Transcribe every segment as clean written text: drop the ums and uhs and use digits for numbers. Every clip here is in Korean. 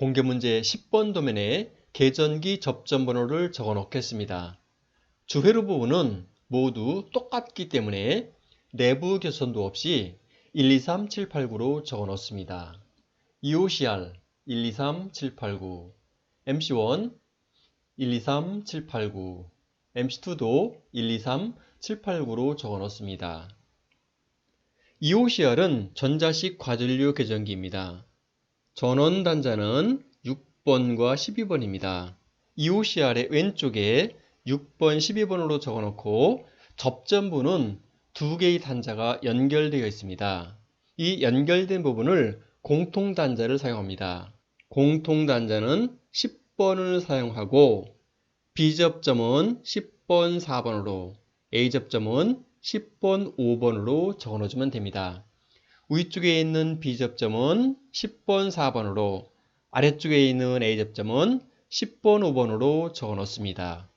공개문제 10번 도면에 계전기 접점 번호를 적어 놓겠습니다. 주회로 부분은 모두 똑같기 때문에 내부 교선도 없이 1, 2, 3, 7, 8, 9로 적어 놓습니다. EOCR 1, 2, 3, 7, 8, 9, MC1 1, 2, 3, 7, 8, 9, MC2도 1, 2, 3, 7, 8, 9로 적어 놓습니다. EOCR은 전자식 과전류 계전기입니다. 전원 단자는 6번과 12번입니다. EOCR의 왼쪽에 6번, 12번으로 적어놓고 접점부는 두 개의 단자가 연결되어 있습니다. 이 연결된 부분을 공통단자를 사용합니다. 공통단자는 10번을 사용하고 B접점은 10번, 4번으로 A접점은 10번, 5번으로 적어놓으면 됩니다. 위쪽에 있는 B접점은 10번, 4번으로 아래쪽에 있는 A접점은 10번, 5번으로 적어 놓습니다.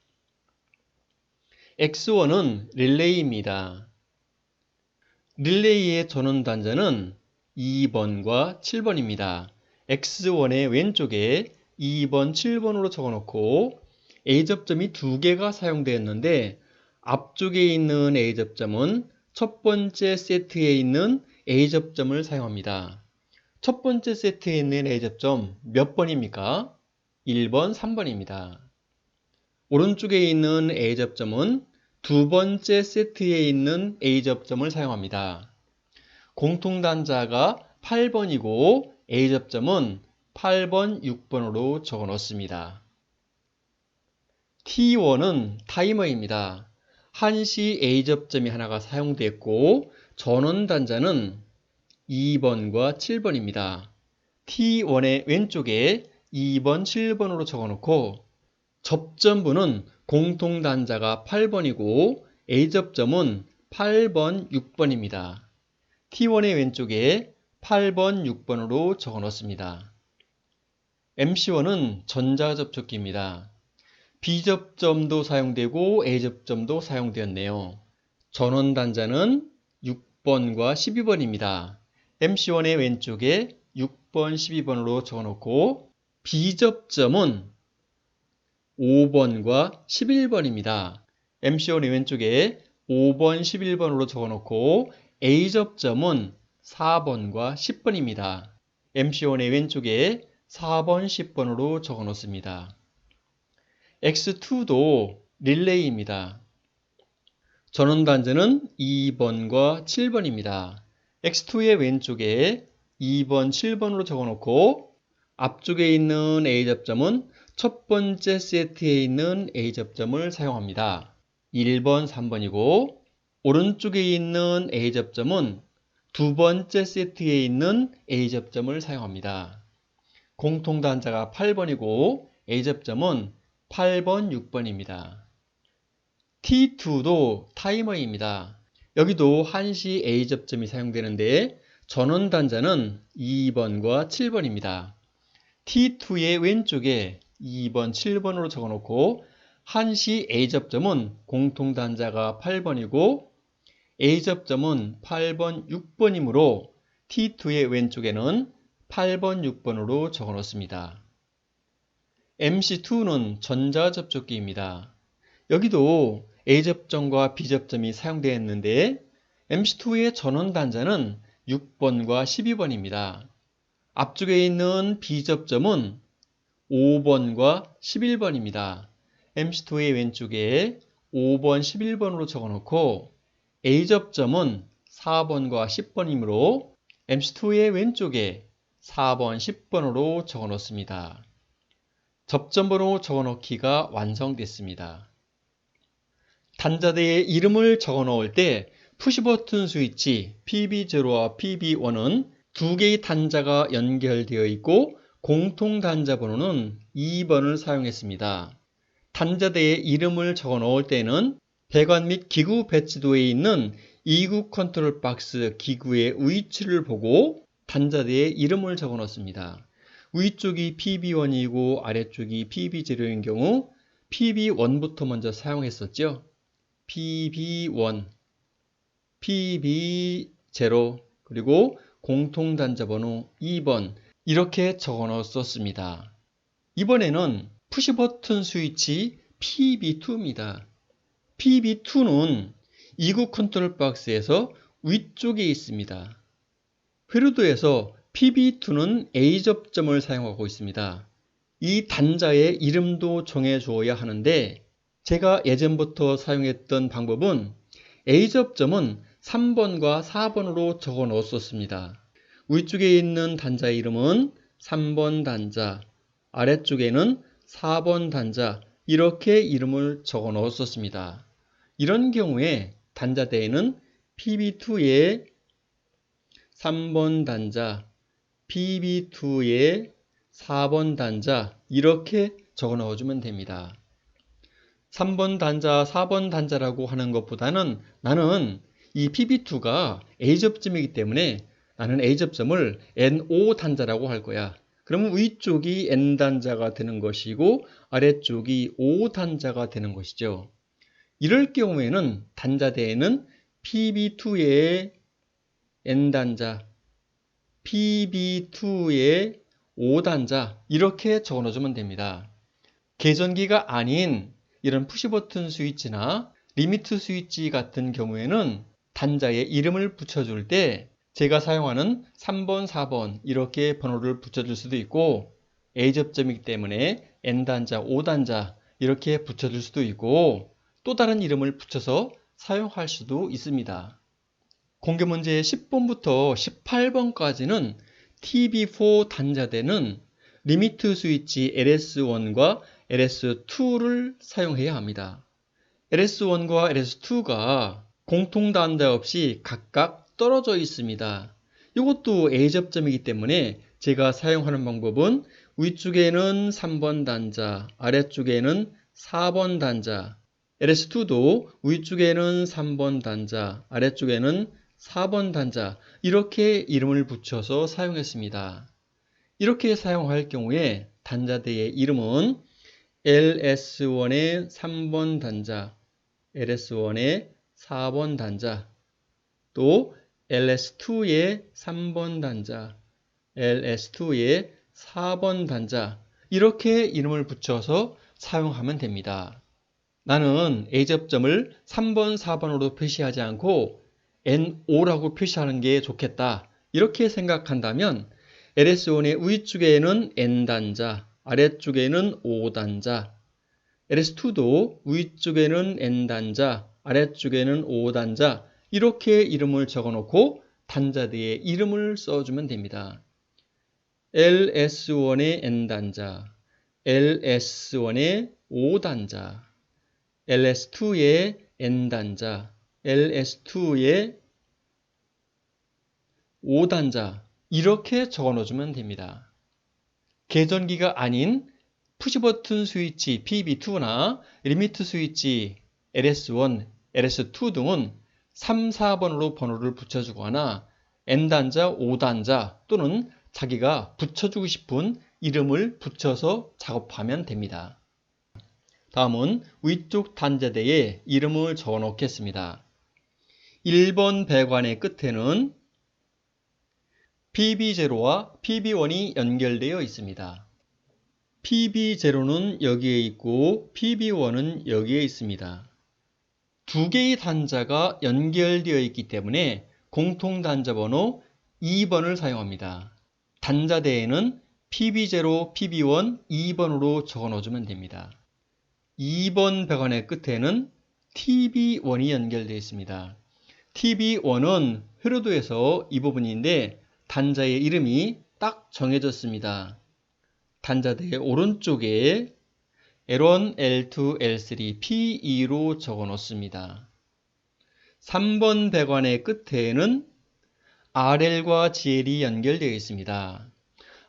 X1은 릴레이입니다. 릴레이의 전원 단자는 2번과 7번입니다. X1의 왼쪽에 2번, 7번으로 적어 놓고 A접점이 두 개가 사용되었는데 앞쪽에 있는 A접점은 첫 번째 세트에 있는 A접점을 사용합니다. 첫 번째 세트에 있는 A접점 몇 번입니까? 1번, 3번입니다. 오른쪽에 있는 A접점은 두 번째 세트에 있는 A접점을 사용합니다. 공통단자가 8번이고 A접점은 8번, 6번으로 적어 놓습니다. T1은 타이머입니다. 한시 A접점이 하나가 사용됐고 전원 단자는 2번과 7번입니다. T1의 왼쪽에 2번, 7번으로 적어놓고 접점부는 공통단자가 8번이고 A접점은 8번, 6번입니다. T1의 왼쪽에 8번, 6번으로 적어놓습니다. MC1은 전자접촉기입니다. B접점도 사용되고 A접점도 사용되었네요. 전원 단자는 6번과 12번입니다. MC1의 왼쪽에 6번, 12번으로 적어놓고 B접점은 5번과 11번입니다. MC1의 왼쪽에 5번, 11번으로 적어놓고 A접점은 4번과 10번입니다. MC1의 왼쪽에 4번, 10번으로 적어놓습니다. X2도 릴레이입니다. 전원 단자는 2번과 7번입니다. X2의 왼쪽에 2번, 7번으로 적어놓고 앞쪽에 있는 A접점은 첫 번째 세트에 있는 A접점을 사용합니다. 1번, 3번이고 오른쪽에 있는 A접점은 두 번째 세트에 있는 A접점을 사용합니다. 공통단자가 8번이고 A접점은 8번, 6번입니다. T2도 타이머입니다. 여기도 한시 A접점이 사용되는데 전원 단자는 2번과 7번입니다. T2의 왼쪽에 2번, 7번으로 적어놓고 한시 A접점은 공통단자가 8번이고 A접점은 8번, 6번이므로 T2의 왼쪽에는 8번, 6번으로 적어놓습니다. MC2는 전자접촉기입니다. 여기도 A접점과 B접점이 사용되었는데 MC2의 전원 단자는 6번과 12번입니다. 앞쪽에 있는 B접점은 5번과 11번입니다. MC2의 왼쪽에 5번, 11번으로 적어놓고 A접점은 4번과 10번이므로 MC2의 왼쪽에 4번, 10번으로 적어놓습니다. 접점번호 적어넣기가 완성됐습니다. 단자대에 이름을 적어넣을 때 푸시버튼 스위치 PB0와 PB1은 두 개의 단자가 연결되어 있고 공통단자 번호는 2번을 사용했습니다. 단자대에 이름을 적어넣을 때는 배관 및 기구 배치도에 있는 이구 컨트롤 박스 기구의 위치를 보고 단자대에 이름을 적어넣습니다. 위쪽이 PB1이고 아래쪽이 PB0인 경우 PB1부터 먼저 사용했었죠. PB1, PB0 그리고 공통단자 번호 2번 이렇게 적어 넣었었습니다. 이번에는 푸시버튼 스위치 PB2입니다. PB2는 이구 컨트롤 박스에서 위쪽에 있습니다. 회로도에서 PB2는 A 접점을 사용하고 있습니다. 이 단자의 이름도 정해 주어야 하는데 제가 예전부터 사용했던 방법은 A 접점은 3번과 4번으로 적어 넣었었습니다. 위쪽에 있는 단자의 이름은 3번 단자, 아래쪽에는 4번 단자 이렇게 이름을 적어 넣었었습니다. 이런 경우에 단자대에는 PB2에 3번 단자, PB2에 4번 단자 이렇게 적어 넣어주면 됩니다. 3번 단자, 4번 단자라고 하는 것보다는 나는 이 PB2가 A접점이기 때문에 나는 A접점을 NO 단자라고 할 거야. 그러면 위쪽이 N 단자가 되는 것이고 아래쪽이 O 단자가 되는 것이죠. 이럴 경우에는 단자대에는 PB2에 N 단자, PB2에 O 단자 이렇게 적어 넣어주면 됩니다. 계전기가 아닌 이런 푸시버튼 스위치나 리미트 스위치 같은 경우에는 단자에 이름을 붙여줄 때 제가 사용하는 3번, 4번 이렇게 번호를 붙여줄 수도 있고 A접점이기 때문에 N단자, O단자 이렇게 붙여줄 수도 있고 또 다른 이름을 붙여서 사용할 수도 있습니다. 공개문제 10번부터 18번까지는 TB4 단자대는 리미트 스위치 LS1과 LS2를 사용해야 합니다. LS1과 LS2가 공통 단자 없이 각각 떨어져 있습니다. 이것도 A접점이기 때문에 제가 사용하는 방법은 위쪽에는 3번 단자, 아래쪽에는 4번 단자, LS2도 위쪽에는 3번 단자, 아래쪽에는 4번 단자 이렇게 이름을 붙여서 사용했습니다. 이렇게 사용할 경우에 단자대의 이름은 LS1의 3번 단자, LS1의 4번 단자, 또 LS2의 3번 단자, LS2의 4번 단자 이렇게 이름을 붙여서 사용하면 됩니다. 나는 A접점을 3번, 4번으로 표시하지 않고 NO라고 표시하는 게 좋겠다. 이렇게 생각한다면 LS1의 위쪽에는 N단자, 아래쪽에는 O단자, LS2도 위쪽에는 N단자, 아래쪽에는 O단자 이렇게 이름을 적어놓고 단자대에 이름을 써주면 됩니다. LS1의 N단자, LS1의 O단자, LS2의 N단자, LS2의 O단자 이렇게 적어 넣어주면 됩니다. 계전기가 아닌 푸시버튼 스위치 PB2나 리미트 스위치 LS1, LS2 등은 3, 4번으로 번호를 붙여주거나 N단자, O단자 또는 자기가 붙여주고 싶은 이름을 붙여서 작업하면 됩니다. 다음은 위쪽 단자대에 이름을 적어 놓겠습니다. 1번 배관의 끝에는 PB0와 PB1이 연결되어 있습니다. PB0는 여기에 있고 PB1은 여기에 있습니다. 두 개의 단자가 연결되어 있기 때문에 공통 단자 번호 2번을 사용합니다. 단자대에는 PB0, PB1, 2번으로 적어 넣어주면 됩니다. 2번 배관의 끝에는 TB1이 연결되어 있습니다. TB1은 회로도에서 이 부분인데 단자의 이름이 딱 정해졌습니다. 단자대의 오른쪽에 L1, L2, L3, P2로 적어 놓습니다. 3번 배관의 끝에는 RL과 GL이 연결되어 있습니다.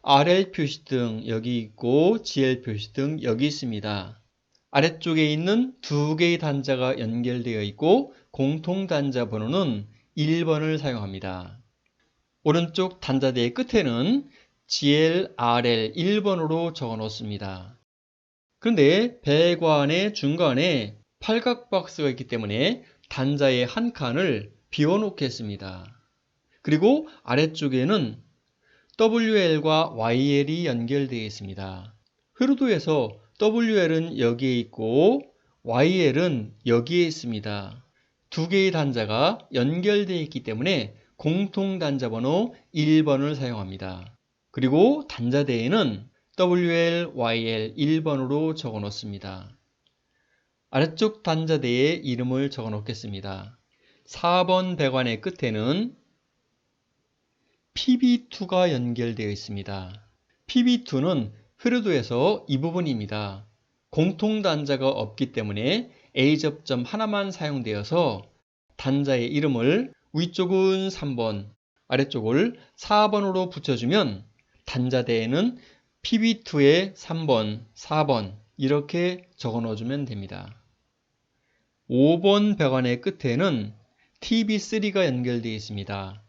RL 표시등 여기 있고 GL 표시등 여기 있습니다. 아래쪽에 있는 두 개의 단자가 연결되어 있고 공통 단자 번호는 1번을 사용합니다. 오른쪽 단자대의 끝에는 GL, RL 1번으로 적어 놓습니다. 그런데 배관의 중간에 팔각 박스가 있기 때문에 단자의 한 칸을 비워 놓겠습니다. 그리고 아래쪽에는 WL과 YL이 연결되어 있습니다. 흐르도에서 WL은 여기에 있고 YL은 여기에 있습니다. 두 개의 단자가 연결되어 있기 때문에 공통 단자 번호 1번을 사용합니다. 그리고 단자대에는 WL, YL 1번으로 적어 놓습니다. 아래쪽 단자대에 이름을 적어 놓겠습니다. 4번 배관의 끝에는 PB2가 연결되어 있습니다. PB2는 흐르도에서 이 부분입니다. 공통 단자가 없기 때문에 A 접점 하나만 사용되어서 단자의 이름을 위쪽은 3번, 아래쪽을 4번으로 붙여주면 단자대에는 PB2에 3번, 4번 이렇게 적어 넣어주면 됩니다. 5번 배관의 끝에는 TB3가 연결되어 있습니다.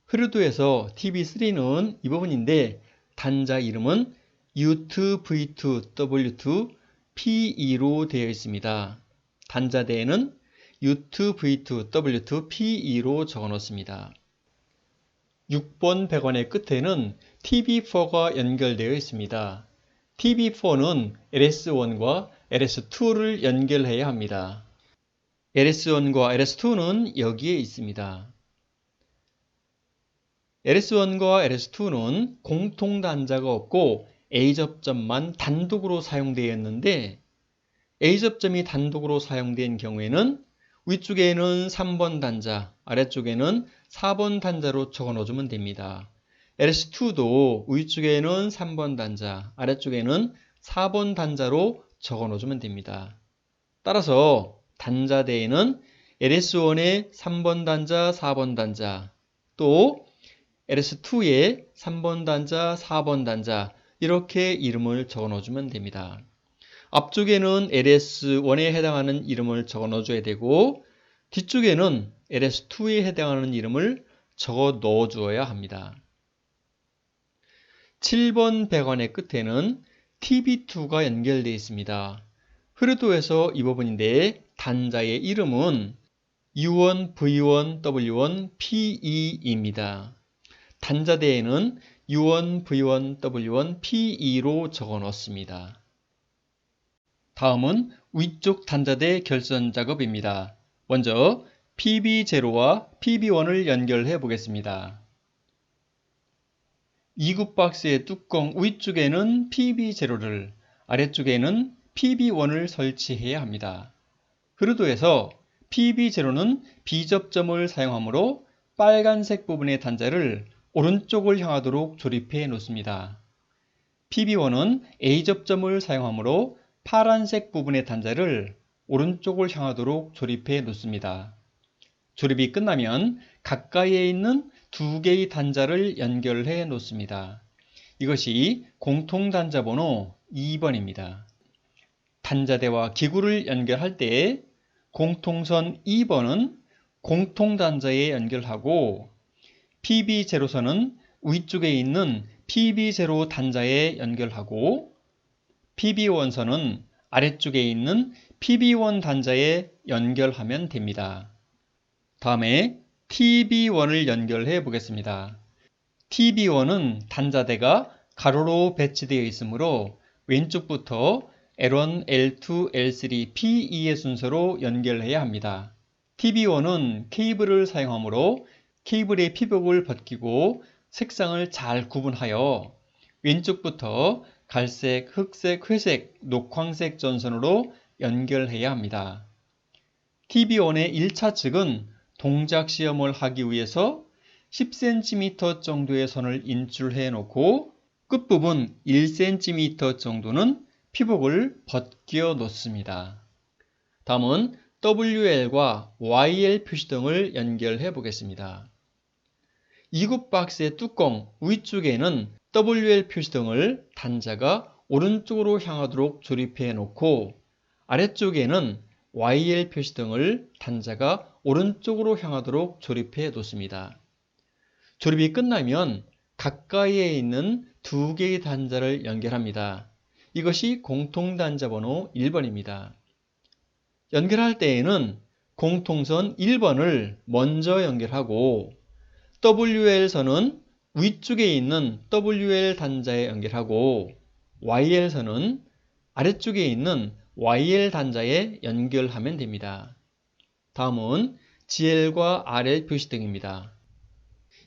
흐르도에서 TB3는 이 부분인데 단자 이름은 U2V2W2P2로 되어 있습니다. 단자대에는 U2V2W2P2로 적어 놓습니다. 6번 배관의 끝에는 TB4가 연결되어 있습니다. TB4는 LS1과 LS2를 연결해야 합니다. LS1과 LS2는 여기에 있습니다. LS1과 LS2는 공통 단자가 없고 A접점만 단독으로 사용되어 있는데 A접점이 단독으로 사용된 경우에는 위쪽에는 3번 단자, 아래쪽에는 4번 단자로 적어 넣어주면 됩니다. LS2도 위쪽에는 3번 단자, 아래쪽에는 4번 단자로 적어 넣어주면 됩니다. 따라서 단자대에는 LS1에 3번 단자, 4번 단자, 또 LS2에 3번 단자, 4번 단자 이렇게 이름을 적어 넣어주면 됩니다. 앞쪽에는 LS1에 해당하는 이름을 적어 넣어줘야 되고 뒤쪽에는 LS2에 해당하는 이름을 적어 넣어주어야 합니다. 7번 배관의 끝에는 TB2가 연결되어 있습니다. 흐르도에서 이 부분인데 단자의 이름은 U1, V1, W1, P2입니다. 단자대에는 U1, V1, W1, P2로 적어 넣습니다. 다음은 위쪽 단자대 결선 작업입니다. 먼저 PB0와 PB1을 연결해 보겠습니다. 2구 박스의 뚜껑 위쪽에는 PB0를, 아래쪽에는 PB1을 설치해야 합니다. 흐르도에서 PB0는 B접점을 사용하므로 빨간색 부분의 단자를 오른쪽을 향하도록 조립해 놓습니다. PB1은 A접점을 사용하므로 파란색 부분의 단자를 오른쪽을 향하도록 조립해 놓습니다. 조립이 끝나면 가까이에 있는 두 개의 단자를 연결해 놓습니다. 이것이 공통 단자 번호 2번입니다. 단자대와 기구를 연결할 때 공통선 2번은 공통 단자에 연결하고 PB0선은 위쪽에 있는 PB0 단자에 연결하고 PB1선은 아래쪽에 있는 PB1 단자에 연결하면 됩니다. 다음에 TB1을 연결해 보겠습니다. TB1은 단자대가 가로로 배치되어 있으므로 왼쪽부터 L1, L2, L3, P2의 순서로 연결해야 합니다. TB1은 케이블을 사용하므로 케이블의 피복을 벗기고 색상을 잘 구분하여 왼쪽부터 갈색, 흑색, 회색, 녹황색 전선으로 연결해야 합니다. TB1의 1차 측은 동작 시험을 하기 위해서 10cm 정도의 선을 인출해 놓고 끝부분 1cm 정도는 피복을 벗겨 놓습니다. 다음은 WL과 YL 표시등을 연결해 보겠습니다. 2구 박스의 뚜껑 위쪽에는 WL 표시등을 단자가 오른쪽으로 향하도록 조립해 놓고 아래쪽에는 YL 표시등을 단자가 오른쪽으로 향하도록 조립해 놓습니다. 조립이 끝나면 가까이에 있는 두 개의 단자를 연결합니다. 이것이 공통 단자 번호 1번입니다. 연결할 때에는 공통선 1번을 먼저 연결하고 WL선은 위쪽에 있는 WL 단자에 연결하고 YL선은 아래쪽에 있는 YL 단자에 연결하면 됩니다. 다음은 GL과 RL 표시등입니다.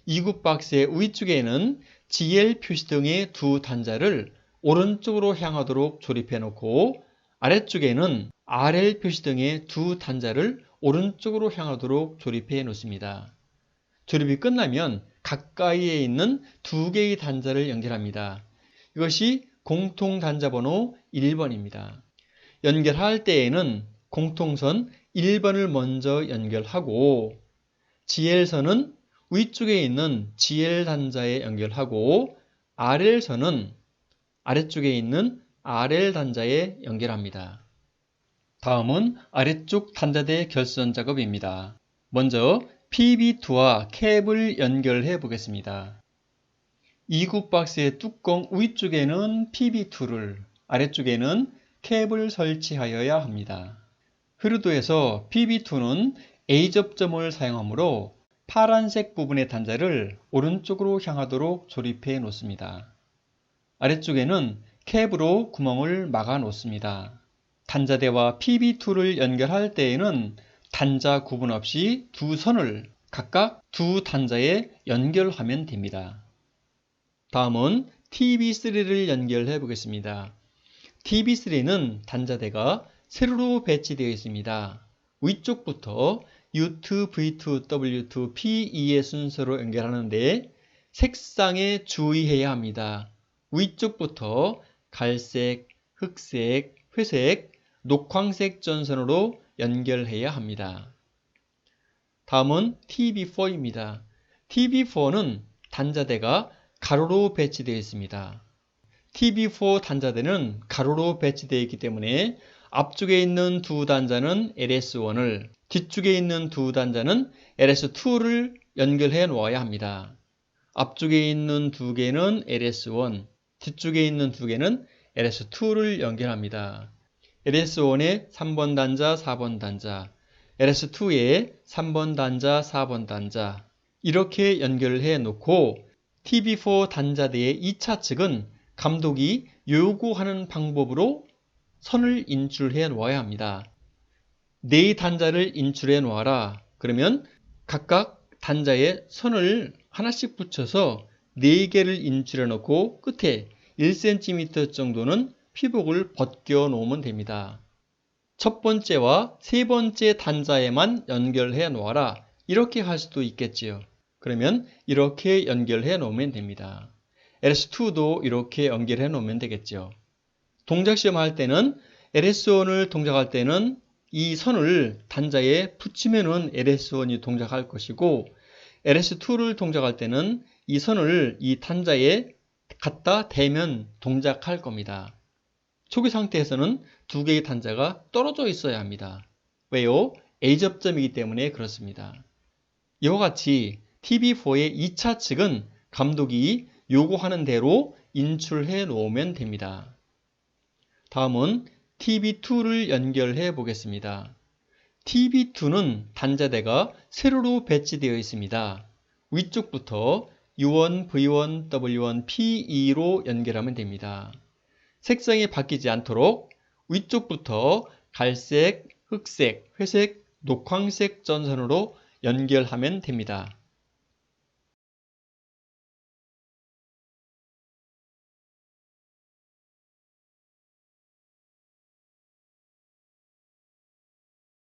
이구 박스의 위쪽에는 GL 표시등의 두 단자를 오른쪽으로 향하도록 조립해 놓고 아래쪽에는 RL 표시등의 두 단자를 오른쪽으로 향하도록 조립해 놓습니다. 조립이 끝나면 가까이에 있는 두 개의 단자를 연결합니다. 이것이 공통 단자 번호 1번입니다. 연결할 때에는 공통선 1번을 먼저 연결하고 GL선은 위쪽에 있는 GL 단자에 연결하고 RL선은 아래쪽에 있는 RL 단자에 연결합니다. 다음은 아래쪽 단자대 결선 작업입니다. 먼저 PB2와 캡을 연결해 보겠습니다. 이구 박스의 뚜껑 위쪽에는 PB2를, 아래쪽에는 캡을 설치하여야 합니다. 흐르도에서 PB2는 A 접점을 사용하므로 파란색 부분의 단자를 오른쪽으로 향하도록 조립해 놓습니다. 아래쪽에는 캡으로 구멍을 막아 놓습니다. 단자대와 PB2를 연결할 때에는 단자 구분 없이 두 선을 각각 두 단자에 연결하면 됩니다. 다음은 TB3를 연결해 보겠습니다. TB3는 단자대가 세로로 배치되어 있습니다. 위쪽부터 U2, V2, W2, P2의 순서로 연결하는데 색상에 주의해야 합니다. 위쪽부터 갈색, 흑색, 회색, 녹황색 전선으로 연결해야 합니다. 다음은 TB4입니다. TB4는 단자대가 가로로 배치되어 있습니다. TB4 단자대는 가로로 배치되어 있기 때문에 앞쪽에 있는 두 단자는 LS1을, 뒤쪽에 있는 두 단자는 LS2를 연결해 놓아야 합니다. 앞쪽에 있는 두 개는 LS1, 뒤쪽에 있는 두 개는 LS2를 연결합니다. LS1에 3번 단자, 4번 단자, LS2에 3번 단자, 4번 단자 이렇게 연결해 놓고 TB4 단자대의 2차 측은 감독이 요구하는 방법으로 선을 인출해 놓아야 합니다. 네 단자를 인출해 놓아라. 그러면 각각 단자에 선을 하나씩 붙여서 4개를 인출해 놓고 끝에 1cm 정도는 피복을 벗겨 놓으면 됩니다. 첫 번째와 세 번째 단자에만 연결해 놓아라. 이렇게 할 수도 있겠지요. 그러면 이렇게 연결해 놓으면 됩니다. LS2도 이렇게 연결해 놓으면 되겠죠. 동작 시험 할 때는 LS1을 동작할 때는 이 선을 단자에 붙이면은 LS1이 동작할 것이고 LS2를 동작할 때는 이 선을 이 단자에 갖다 대면 동작할 겁니다. 초기 상태에서는 두 개의 단자가 떨어져 있어야 합니다. 왜요? A 접점이기 때문에 그렇습니다. 이와 같이 TB4의 2차 측은 감독이 요구하는 대로 인출해 놓으면 됩니다. 다음은 TB2를 연결해 보겠습니다. TB2는 단자대가 세로로 배치되어 있습니다. 위쪽부터 U1, V1, W1, P2로 연결하면 됩니다. 색상이 바뀌지 않도록 위쪽부터 갈색, 흑색, 회색, 녹황색 전선으로 연결하면 됩니다.